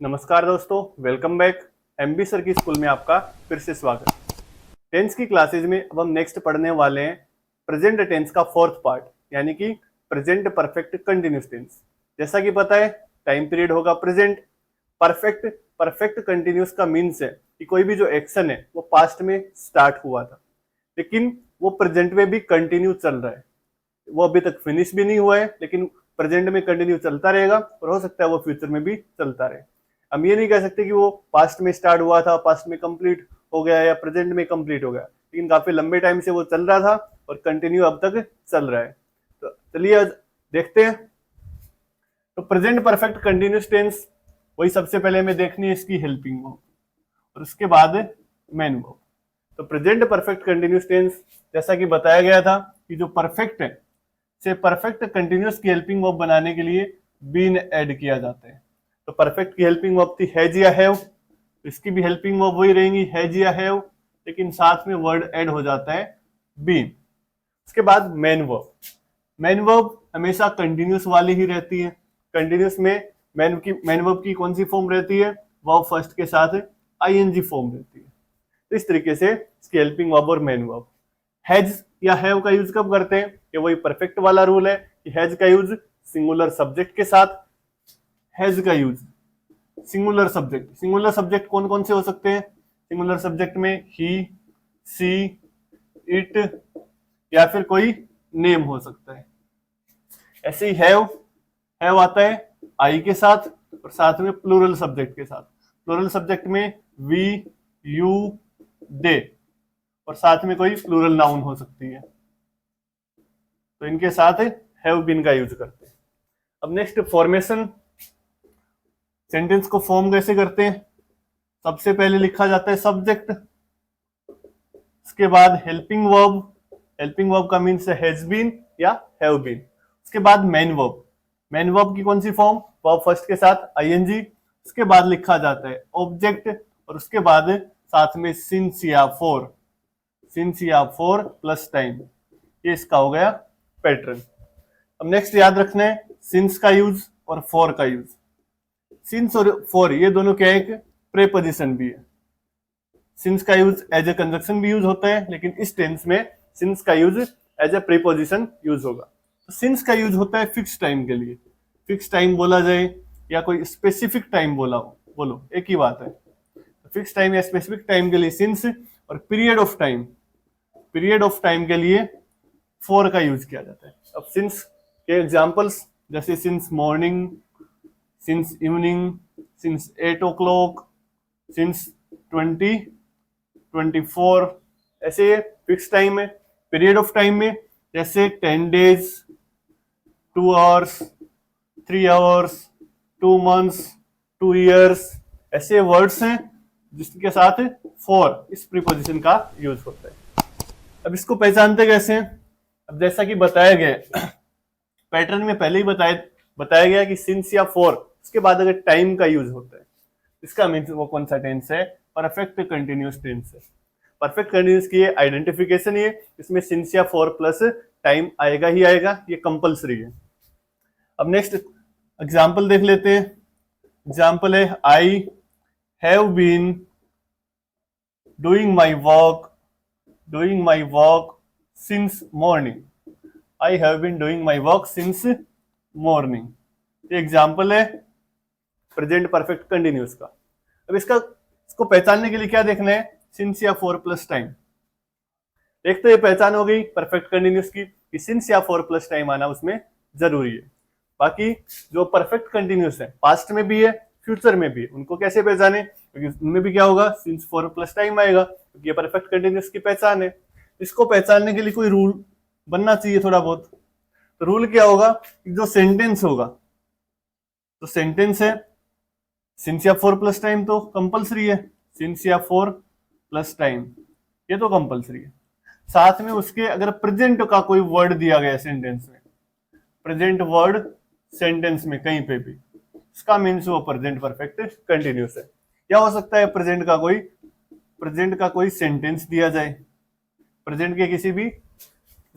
नमस्कार दोस्तों, welcome back. MB sir की स्कूल में आपका फिर से स्वागत। टेंस की क्लासेज में अब हम नेक्स्ट पढ़ने वाले हैं प्रेजेंट टेंस का फोर्थ पार्ट, यानी कि प्रेजेंट परफेक्ट कंटिन्यूस टेंस। जैसा कि पता है, टाइम पीरियड होगा प्रेजेंट। परफेक्ट परफेक्ट कंटिन्यूस का मीन्स है कि कोई भी जो एक्शन है वो पास्ट में स्टार्ट हुआ था, लेकिन वो प्रेजेंट में भी कंटिन्यू चल रहा है। वो अभी तक फिनिश भी नहीं हुआ है, लेकिन प्रेजेंट में कंटिन्यू चलता रहेगा और हो सकता है वो फ्यूचर में भी चलता रहे। हम ये नहीं कह सकते कि वो पास्ट में स्टार्ट हुआ था, पास्ट में कंप्लीट हो गया या प्रेजेंट में कंप्लीट हो गया, लेकिन काफी लंबे टाइम से वो चल रहा था और कंटिन्यू अब तक चल रहा है। तो चलिए देखते हैं। तो प्रेजेंट परफेक्ट कंटिन्यूस टेंस, वही सबसे पहले हमें देखनी है इसकी हेल्पिंग वर्ब और उसके बाद मेन वर्ब। तो प्रेजेंट परफेक्ट कंटिन्यूस टेंस, जैसा कि बताया गया था कि जो परफेक्ट है से परफेक्ट कंटिन्यूस की हेल्पिंग वर्ब बनाने के लिए बीन ऐड किया जाता है। तो परफेक्ट की हेल्पिंग वर्ब थी हैज या हैव, इसकी भी हेल्पिंग वर्ब वही रहेंगी हैज या हैव, लेकिन साथ में वर्ड ऐड हो जाता है बीन। उसके बाद मेन वर्ब। मेन वर्ब हमेशा कंटिन्यूस वाली ही रहती है। कंटिन्यूस में मेन वर्ब की कौन सी फॉर्म रहती है? वर्ब फर्स्ट के साथ आईएनजी फॉर्म रहती है। तो इस तरीके से इसकी हेल्पिंग वर्ब और मेन वर्ब। हैज या हैव का यूज कब करते हैं? ये वही परफेक्ट वाला रूल है कि हैज का यूज सिंगुलर सब्जेक्ट के साथ। हैज का यूज सिंगुलर सब्जेक्ट कौन कौन से हो सकते हैं? सिंगुलर सब्जेक्ट में ही, सी, इट या फिर कोई नेम हो सकता है। ऐसे ही हैव आता है आई के साथ और साथ में प्लूरल सब्जेक्ट के साथ। प्लूरल सब्जेक्ट में वी, यू, दे और साथ में कोई प्लूरल नाउन हो सकती है, तो इनके साथ हैव बीन का यूज करते हैं। अब नेक्स्ट फॉर्मेशन, सेंटेंस को फॉर्म कैसे करते हैं? सबसे पहले लिखा जाता है सब्जेक्ट, उसके बाद हेल्पिंग वर्ब। हेल्पिंग वर्ब का मीन्स हैज बीन या हैव बीन। उसके बाद मेन वर्ब। मेन वर्ब की कौन सी फॉर्म? वर्ब फर्स्ट के साथ आईएनजी। उसके बाद लिखा जाता है ऑब्जेक्ट और उसके बाद साथ में सिंस या फॉर। सिंस या फॉर प्लस टाइम, ये इसका हो गया पैटर्न। अब नेक्स्ट याद रखना है सिंस का यूज और फॉर का यूज। सिंस और फॉर ये दोनों क्या है? एक प्रेपोजिशन भी है। सिंस का यूज एज ए कंजक्शन भी यूज होता है, लेकिन इस टेंस में सिंस का use as a preposition use होगा। तो सिंस का यूज होता है फिक्स टाइम के लिए। फिक्स टाइम बोला जाए या कोई स्पेसिफिक टाइम बोलो एक ही बात है। तो फिक्स टाइम या स्पेसिफिक टाइम के लिए सिंस, और पीरियड ऑफ टाइम के लिए फॉर का यूज किया जाता है। अब सिंस के एग्जांपल्स जैसे since morning, since evening, since 8 o'clock, since 2024, ऐसे फिक्स टाइम है। पीरियड ऑफ टाइम में जैसे 10 days, 2 hours, 3 hours, 2 months, 2 years, ऐसे वर्ड्स हैं जिसके साथ फॉर इस प्रीपोजिशन का यूज होता है। अब इसको पहचानते कैसे हैं? अब जैसा कि बताया गया पैटर्न में पहले ही बताया गया कि सिंस या फॉर उसके बाद अगर टाइम का यूज होता है, इसका मीन्स वो कौन सा टेंस है? परफेक्ट कंटिन्यूस टेंस है। परफेक्ट कंटिन्यूस की आइडेंटिफिकेशन ये, इसमें सिंस या फॉर प्लस टाइम आएगा ही आएगा, ये कंपलसरी है। अब नेक्स्ट एग्जाम्पल देख लेते हैं। एग्जाम्पल है I have been doing my work since morning. I have been doing my work since morning, ये एग्जाम्पल है प्रेजेंट परफेक्ट कंटिन्यूस का। अब इसको पहचानने के लिए क्या देखना है? सिंस या फॉर प्लस टाइम। एक तो ये पहचान हो गई परफेक्ट कंटिन्यूस की कि सिंस या फॉर प्लस टाइम आना उसमें जरूरी है। बाकी जो परफेक्ट कंटिन्यूस है, पास्ट में भी है फ्यूचर में भी है, उनको कैसे पहचाने? क्योंकि उनमें भी क्या होगा? सिंस फॉर प्लस टाइम आएगा, क्योंकि ये परफेक्ट कंटिन्यूस की पहचान है। इसको पहचानने के लिए कोई रूल बनना चाहिए थोड़ा बहुत। तो रूल क्या होगा? जो सेंटेंस होगा, तो सेंटेंस है सिंस या फॉर प्लस टाइम तो कंपलसरी है। सिंस या फॉर प्लस टाइम ये तो कंपलसरी है। साथ में उसके अगर प्रेजेंट का कोई वर्ड दिया गया सेंटेंस में, प्रेजेंट वर्ड सेंटेंस में कहीं पे भी, इसका मीन्स वो प्रेजेंट परफेक्ट कंटिन्यूस है। क्या हो सकता है? प्रेजेंट का कोई सेंटेंस दिया जाए, प्रेजेंट के किसी भी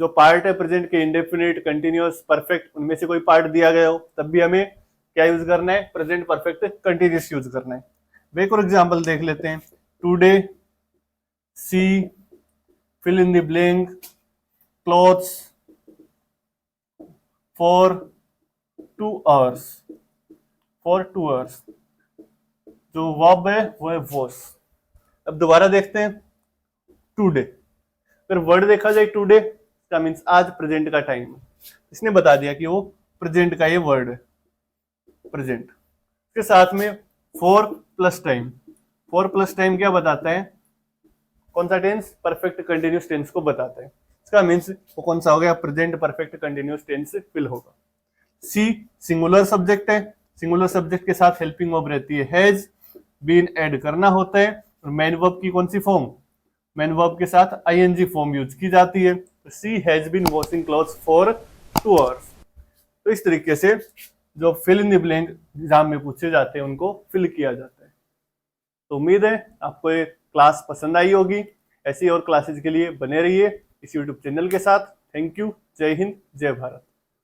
जो पार्ट है प्रेजेंट के, इंडेफिनिट, कंटिन्यूअस, परफेक्ट, उनमें से कोई पार्ट दिया गया हो, तब भी हमें क्या यूज करना है, प्रेजेंट परफेक्ट कंटिन्यूस यूज करना है। वे एक और एग्जाम्पल देख लेते हैं। Today she fill in the blank clothes for 2 hours, for 2 hours। जो वर्ब है वो है वॉस। अब दोबारा देखते हैं टुडे। अगर वर्ड देखा जाए टुडे का मीन्स आज प्रेजेंट का टाइम, इसने बता दिया कि वो प्रेजेंट का ये वर्ड है, प्रेजेंट। के साथ में four plus time, four plus time क्या बताता है, कौन सा टेंस, परफेक्ट कंटिन्यूस टेंस को बताता है। इसका मीन्स वो कौन सा हो गया, present perfect continuous tense fill होगा। सी सिंगुलर सब्जेक्ट है, सिंगुलर सब्जेक्ट के साथ हेल्पिंग वर्ब रहती है हैज, बीन ऐड करना होता है, और मेन वर्ब की कौन सी फॉर्म, मेन वर्ब के साथ आईएनजी फॉर्म यूज की जाती है। She has been washing clothes for 2 hours। तो इस तरीके से जो fill in the blank exam में पूछे जाते हैं उनको फिल किया जाता है। तो उम्मीद है आपको ये क्लास पसंद आई होगी। ऐसी और क्लासेस के लिए बने रहिए इस यूट्यूब चैनल के साथ। Thank you. जय हिंद, जय भारत।